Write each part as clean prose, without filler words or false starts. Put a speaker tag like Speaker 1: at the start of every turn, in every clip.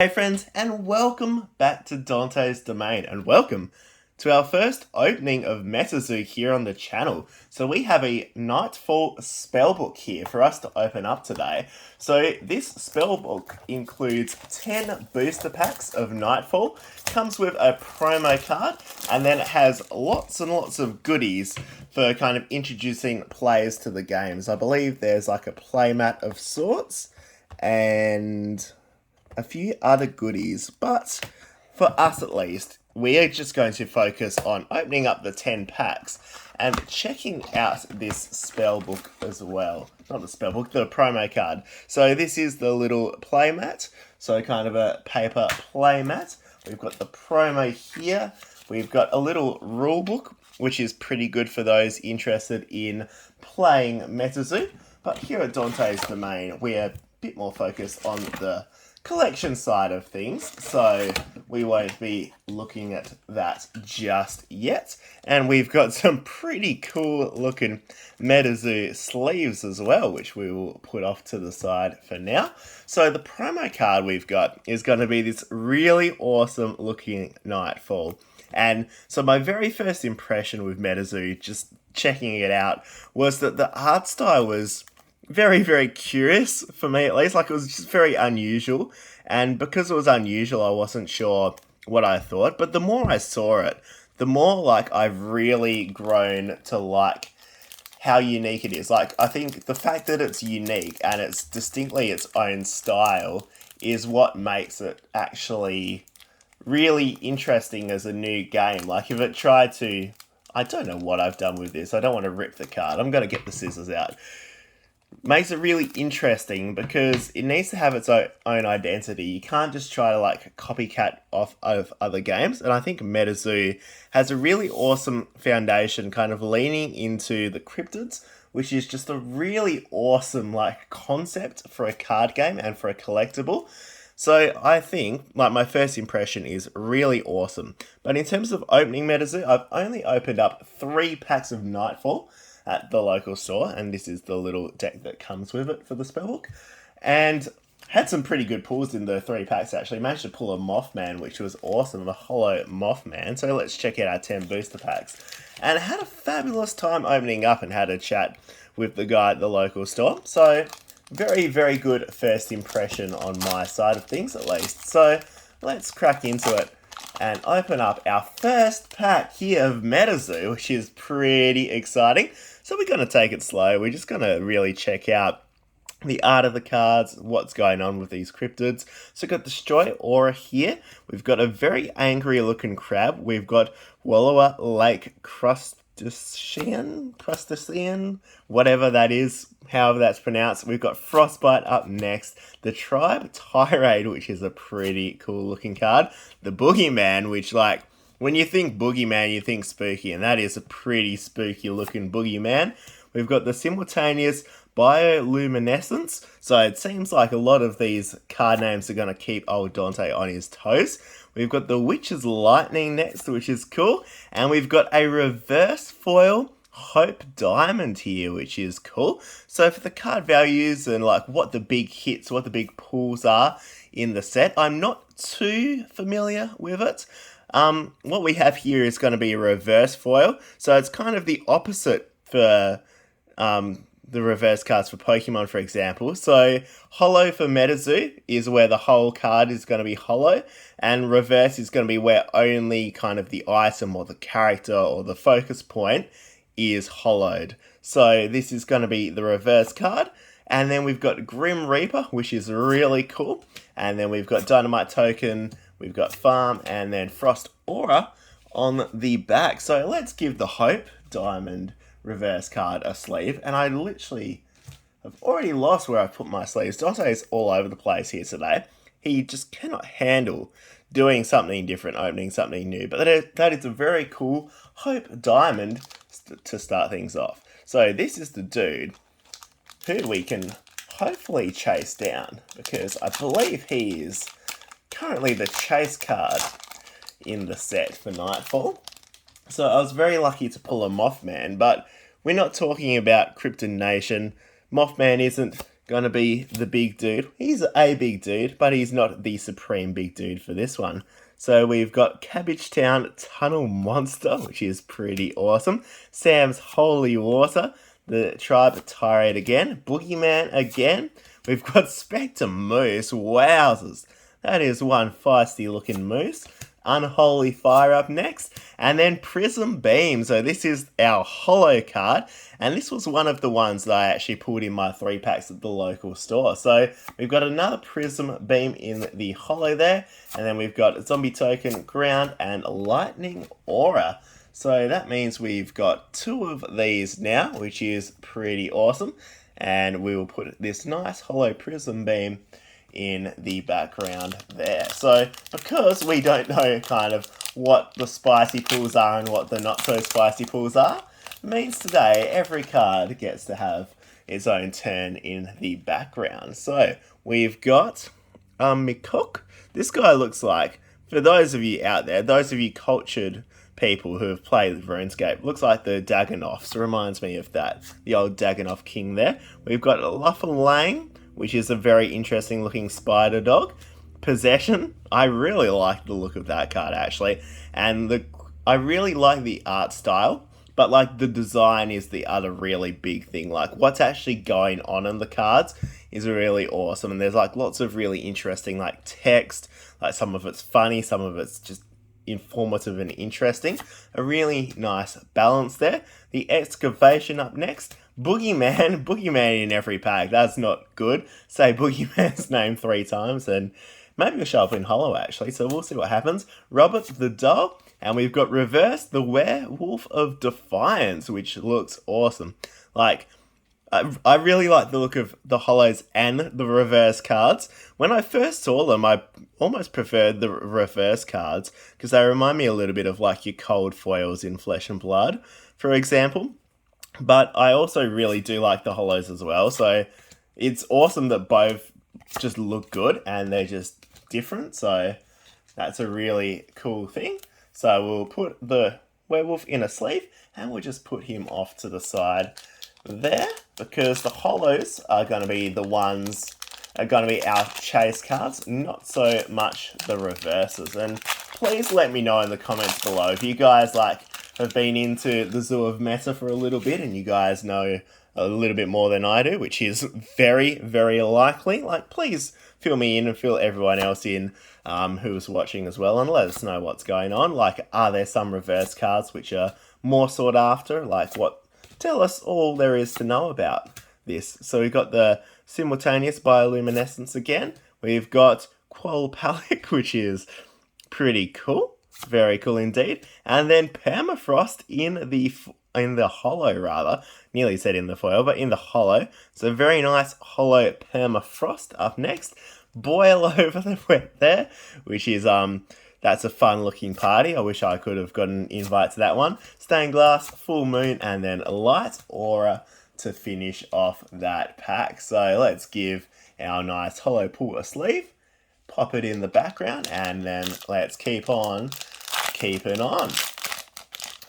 Speaker 1: Hey friends, and welcome back to Dante's Domain, and welcome to our first opening of Metazoo here on the channel. So we have a Nightfall Spellbook here for us to open up today. So this Spellbook includes 10 booster packs of Nightfall, comes with a promo card, and then it has lots and lots of goodies for kind of introducing players to the games. I believe there's like a playmat of sorts, and a few other goodies, but for us at least, we are just going to focus on opening up the 10 packs and checking out this spellbook as well. Not the spellbook, the promo card. So this is the little playmat, so kind of a paper playmat. We've got the promo here. We've got a little rule book, which is pretty good for those interested in playing Metazoo. But here at Dante's Domain, we are a bit more focused on the collection side of things, so we won't be looking at that just yet. And we've got some pretty cool looking Metazoo sleeves as well, which we will put off to the side for now. So the promo card we've got is going to be this really awesome looking Nightfall. And so my very first impression with Metazoo, just checking it out, was that the art style was very, very curious for me at least. Like, it was just very unusual, and because it was unusual, I wasn't sure what I thought. But the more I saw it, the more like I've really grown to like how unique it is. Like, I think the fact that it's unique and it's distinctly its own style is what makes it actually really interesting as a new game. Like, if it tried to, I don't know what I've done with this. I don't want to rip the card. I'm going to get the scissors out. Makes it really interesting because it needs to have its own identity. You can't just try to like copycat off of other games. And I think Metazoo has a really awesome foundation, kind of leaning into the cryptids, which is just a really awesome like concept for a card game and for a collectible. So I think like my first impression is really awesome. But in terms of opening Metazoo, I've only opened up 3 packs of Nightfall at the local store, and this is the little deck that comes with it for the spellbook, and had some pretty good pulls in the 3 packs. Actually managed to pull a Mothman, which was awesome, a hollow Mothman. So let's check out our 10 booster packs, and had a fabulous time opening up and had a chat with the guy at the local store. So very, very good first impression on my side of things at least. So let's crack into it and open up our first pack here of Metazoo, which is pretty exciting. So we're going to take it slow. We're just going to really check out the art of the cards, what's going on with these cryptids. So we've got Destroy Aura here. We've got a very angry looking crab. We've got Wallowa Lake Crustacean, whatever that is, however that's pronounced. We've got Frostbite up next. The Tribe Tirade, which is a pretty cool looking card. The Boogeyman, which like, when you think Boogeyman, you think spooky, and that is a pretty spooky looking Boogeyman. We've got the Simultaneous Bioluminescence. So it seems like a lot of these card names are going to keep old Dante on his toes. We've got the Witch's Lightning next, which is cool. And we've got a reverse foil Hope Diamond here, which is cool. So for the card values and like what the big hits, what the big pulls are in the set, I'm not too familiar with it. What we have here is going to be a reverse foil. So it's kind of the opposite for the reverse cards for Pokemon, for example. So hollow for Metazoo is where the whole card is going to be hollow, and reverse is going to be where only kind of the item or the character or the focus point is hollowed. So this is going to be the reverse card. And then we've got Grim Reaper, which is really cool. And then we've got Dynamite Token, we've got Farm, and then Frost Aura on the back. So let's give the Hope Diamond reverse card a sleeve. And I literally have already lost where I put my sleeves. Dante is all over the place here today. He just cannot handle doing something different, opening something new. But that is a very cool Hope Diamond to start things off. So this is the dude who we can hopefully chase down, because I believe he is currently the chase card in the set for Nightfall. So I was very lucky to pull a Mothman, but we're not talking about Cryptid Nation. Mothman isn't going to be the big dude. He's a big dude, but he's not the supreme big dude for this one. So we've got Cabbage Town Tunnel Monster, which is pretty awesome. Sam's Holy Water, the Tribe Tirade again, Boogeyman again. We've got Spectre Moose. Wowzers. That is one feisty looking moose. Unholy Fire up next, and then Prism Beam. So this is our holo card, and this was one of the ones that I actually pulled in my 3 packs at the local store. So we've got another Prism Beam in the holo there, and then we've got Zombie Token, Ground, and Lightning Aura. So that means we've got 2 of these now, which is pretty awesome, and we will put this nice holo Prism Beam in the background there. So because we don't know kind of what the spicy pulls are and what the not so spicy pulls are, means today every card gets to have its own turn in the background. So we've got McCook. This guy looks like, for those of you out there, those of you cultured people who have played RuneScape, looks like the Dagonoffs. Reminds me of that, the old Dagonoff king there. We've got Luffalane, which is a very interesting looking spider dog. Possession, I really like the look of that card actually, and I really like the art style, but like the design is the other really big thing. Like what's actually going on in the cards is really awesome, and there's like lots of really interesting like text, like some of it's funny, some of it's just informative and interesting. A really nice balance there. The Excavation up next. Boogeyman in every pack. That's not good. Say Boogeyman's name 3 times and maybe it'll show up in holo actually, so we'll see what happens. Robert the Dog, and we've got Reverse the Werewolf of Defiance, which looks awesome. Like, I really like the look of the holos and the reverse cards. When I first saw them, I almost preferred the reverse cards because they remind me a little bit of like your cold foils in Flesh and Blood, for example. But I also really do like the holos as well. So it's awesome that both just look good and they're just different. So that's a really cool thing. So we'll put the werewolf in a sleeve and we'll just put him off to the side there, because the holos are going to be the ones are going to be our chase cards, not so much the reverses. And please let me know in the comments below if you guys like have been into the Zoo of Meta for a little bit and you guys know a little bit more than I do, which is very, very likely. Like, please fill me in and fill everyone else in who's watching as well, and let us know what's going on. Like, are there some reverse cards which are more sought after? Like, tell us all there is to know about this. So we've got the Simultaneous Bioluminescence again. We've got Qualpalic, which is pretty cool. Very cool indeed. And then Permafrost in the holo, rather. Nearly said in the foil, but in the holo. So very nice holo Permafrost up next. Boil Over the Wet there, which is that's a fun looking party. I wish I could have got an invite to that one. Stained Glass, Full Moon, and then Light Aura to finish off that pack. So let's give our nice holo pull a sleeve, pop it in the background, and then let's keep on keeping on.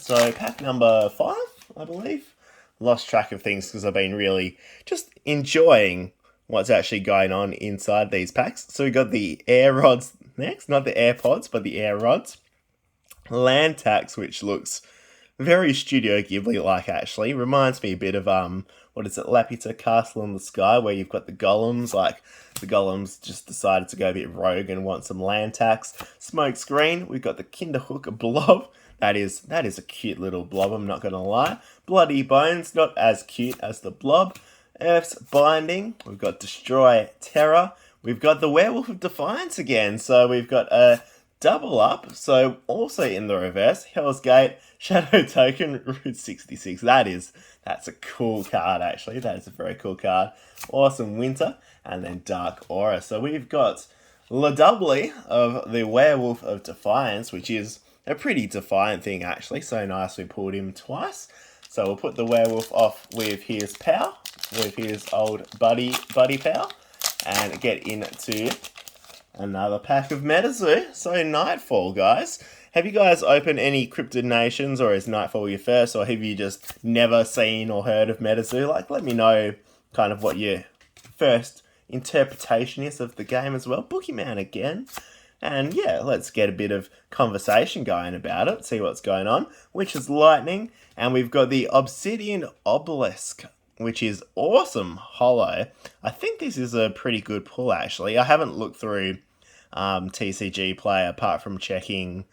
Speaker 1: So pack number 5, I believe. Lost track of things because I've been really just enjoying what's actually going on inside these packs. So we got the air rods next, not the AirPods, but the air rods. Land Tax, which looks very Studio Ghibli-like actually. Reminds me a bit of, what is it, Laputa Castle in the Sky, where you've got the golems, like the golems just decided to go a bit rogue and want some land tax. Smoke Screen, we've got the Kinderhook Blob. That is a cute little blob, I'm not going to lie. Bloody Bones, not as cute as the blob. Earth's Binding, we've got Destroy Terror. We've got the Werewolf of Defiance again, so we've got a double up. So also in the reverse, Hell's Gate, Shadow Token, Route 66. That's a cool card actually. That is a very cool card. Awesome Winter, and then Dark Aura. So we've got the doubly of the Werewolf of Defiance, which is a pretty defiant thing actually. So nice we pulled him twice. So we'll put the werewolf off with his power, with his old buddy power, and get into another pack of Metazoo. So Nightfall, guys. Have you guys opened any Cryptid Nations, or is Nightfall your first, or have you just never seen or heard of Metazoo? Like, let me know kind of what your first interpretation is of the game as well. Boogeyman again. And yeah, let's get a bit of conversation going about it, see what's going on, which is lightning. And we've got the Obsidian Obelisk, which is awesome hollow. I think this is a pretty good pull, actually. I haven't looked through TCG Play apart from checking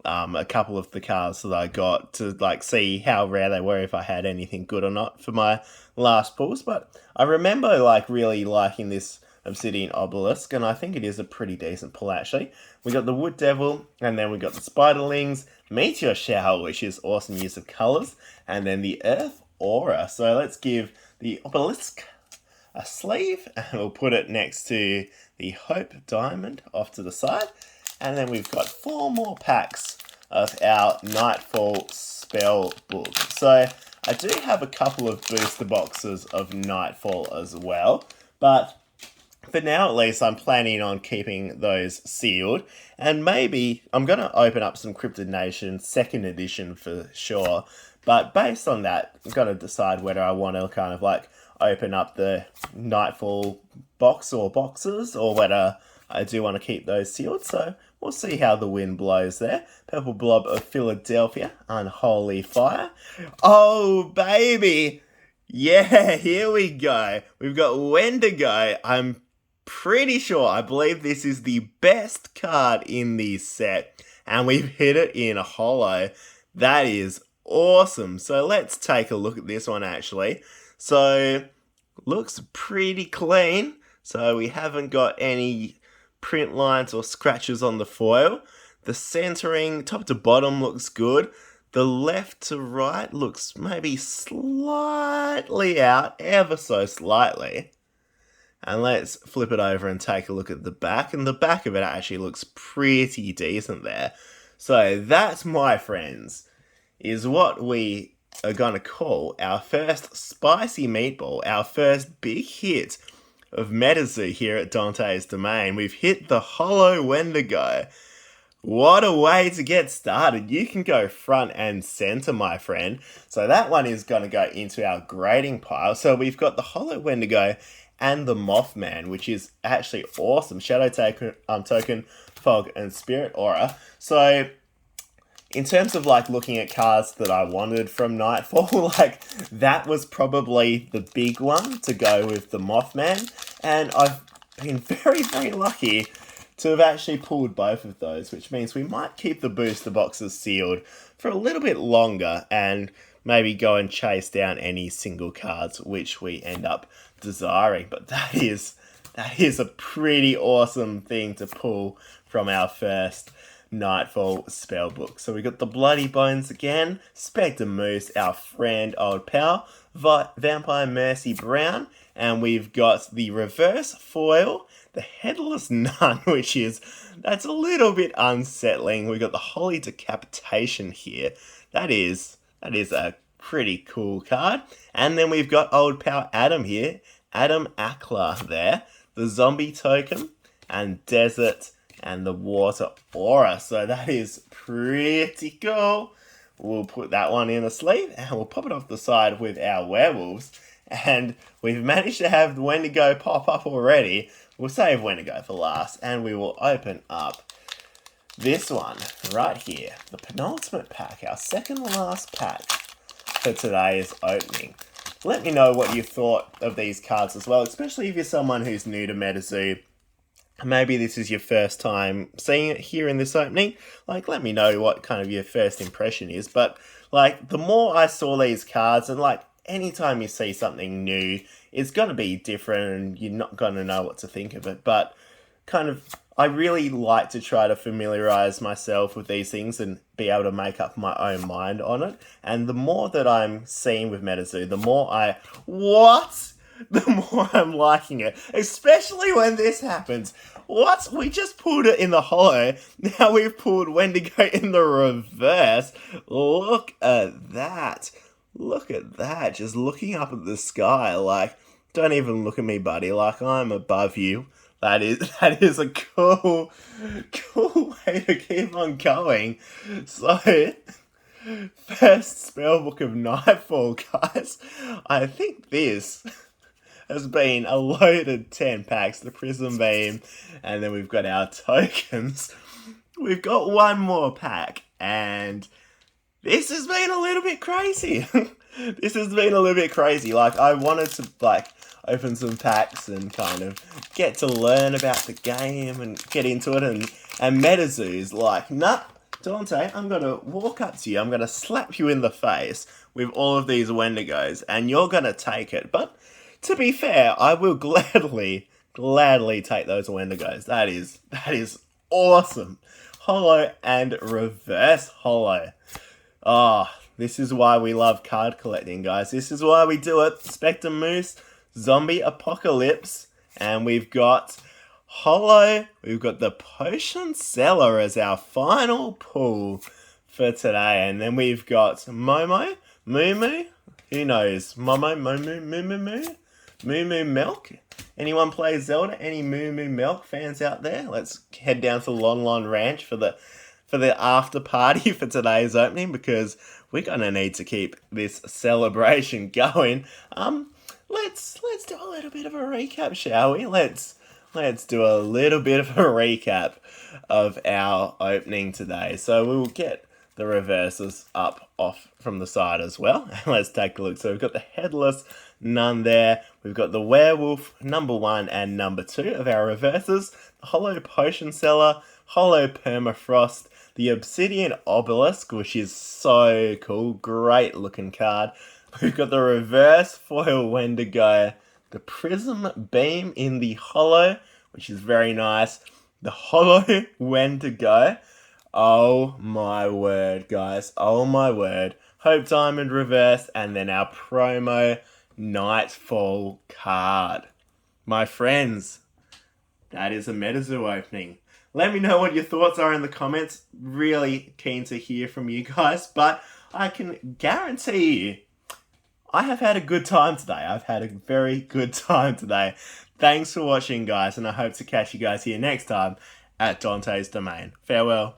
Speaker 1: a couple of the cards that I got to like see how rare they were, if I had anything good or not for my last pulls. But I remember like really liking this Obsidian Obelisk, and I think it is a pretty decent pull actually. We got the Wood Devil, and then we got the Spiderlings, Meteor Shower, which is awesome use of colours, and then the Earth Aura. So let's give the Obelisk a sleeve, and we'll put it next to the Hope Diamond off to the side. And then we've got 4 more packs of our Nightfall Spellbook. So I do have a couple of booster boxes of Nightfall as well, but for now at least I'm planning on keeping those sealed. And maybe I'm going to open up some Cryptid Nation 2nd edition for sure. But based on that, I'm going to decide whether I want to kind of like open up the Nightfall box or boxes, or whether I do want to keep those sealed. So we'll see how the wind blows there. Purple Blob of Philadelphia, Unholy Fire. Oh, baby. Yeah, here we go. We've got Wendigo. I'm pretty sure, I believe this is the best card in the set. And we've hit it in a hollow. That is awesome. So let's take a look at this one actually. So, looks pretty clean. So we haven't got any print lines or scratches on the foil. The centering, top to bottom, looks good. The left to right looks maybe slightly out, ever so slightly. And let's flip it over and take a look at the back. And the back of it actually looks pretty decent there. So that, my friends, is what we are going to call our first spicy meatball, our first big hit of Metazoo here at Dante's Domain. We've hit the Hollow Wendigo. What a way to get started. You can go front and center, my friend. So that one is going to go into our grading pile. So we've got the Hollow Wendigo and the Mothman, which is actually awesome. Shadow Token, Fog, and Spirit Aura. So in terms of like looking at cards that I wanted from Nightfall, like that was probably the big one to go with the Mothman. And I've been very, very lucky to have actually pulled both of those, which means we might keep the booster boxes sealed for a little bit longer and maybe go and chase down any single cards which we end up desiring. But that is a pretty awesome thing to pull from our first Nightfall Spellbook. So we got the Bloody Bones again, Spectre Moose, our friend old pal, Vampire Mercy Brown, and we've got the reverse foil, the Headless Nun, that's a little bit unsettling. We got the Holy Decapitation here. That is a pretty cool card. And then we've got old pal Adam here, Adam Ackler there, the Zombie Token, and Desert, and the Water Aura. So that is pretty cool. We'll put that one in a sleeve and we'll pop it off the side with our werewolves. And we've managed to have the Wendigo pop up already. We'll save Wendigo for last and we will open up this one right here. The penultimate pack, our second last pack for today's opening. Let me know what you thought of these cards as well, especially if you're someone who's new to Metazoo. Maybe this is your first time seeing it here in this opening. Like, let me know what kind of your first impression is. But, like, the more I saw these cards, and, like, anytime you see something new, it's going to be different and you're not going to know what to think of it. But, kind of, I really like to try to familiarize myself with these things and be able to make up my own mind on it. And the more that I'm seeing with Metazoo, the more I'm liking it. Especially when this happens. What? We just pulled it in the hollow. Now we've pulled Wendigo in the reverse. Look at that. Look at that. Just looking up at the sky. Like, don't even look at me, buddy. Like, I'm above you. That is a cool way to keep on going. So, first spellbook of Nightfall, guys. I think this has been a loaded 10 packs, the Prism Beam, and then we've got our tokens. We've got one more pack, and this has been a little bit crazy. This has been a little bit crazy. Like, I wanted to, like, open some packs and kind of get to learn about the game and get into it, and Metazoo's like, nah, Dante, I'm going to walk up to you, I'm going to slap you in the face with all of these Wendigos, and you're going to take it. But to be fair, I will gladly take those Wendigos. That is awesome. Holo and reverse holo. This is why we love card collecting, guys. This is why we do it. Spectre Moose, Zombie Apocalypse, and we've got holo. We've got the Potion Seller as our final pull for today. And then we've got Momo, Moo, who knows? Momo, Momo, Moo Milk. Anyone play Zelda? Any Moo Milk fans out there? Let's head down to Lon Lon Ranch for the after party for today's opening, because we're gonna need to keep this celebration going. Let's do a little bit of a recap, shall we? Let's do a little bit of a recap of our opening today. So we will get the reverses off from the side as well. Let's take a look. So we've got the Headless, none there. We've got the Werewolf, number 1 and number 2 of our reverses. The Holo Potion Seller, Holo Permafrost, the Obsidian Obelisk, which is so cool. Great looking card. We've got the reverse foil Wendigo, the Prism Beam in the holo, which is very nice. The holo Wendigo. Oh my word, guys. Oh my word. Hope Diamond reverse, and then our promo Nightfall card. My friends, that is a Metazoo opening. Let me know what your thoughts are in the comments. Really keen to hear from you guys, but I can guarantee you, I have had a good time today. I've had a very good time today. Thanks for watching, guys, and I hope to catch you guys here next time at Dante's Domain. Farewell.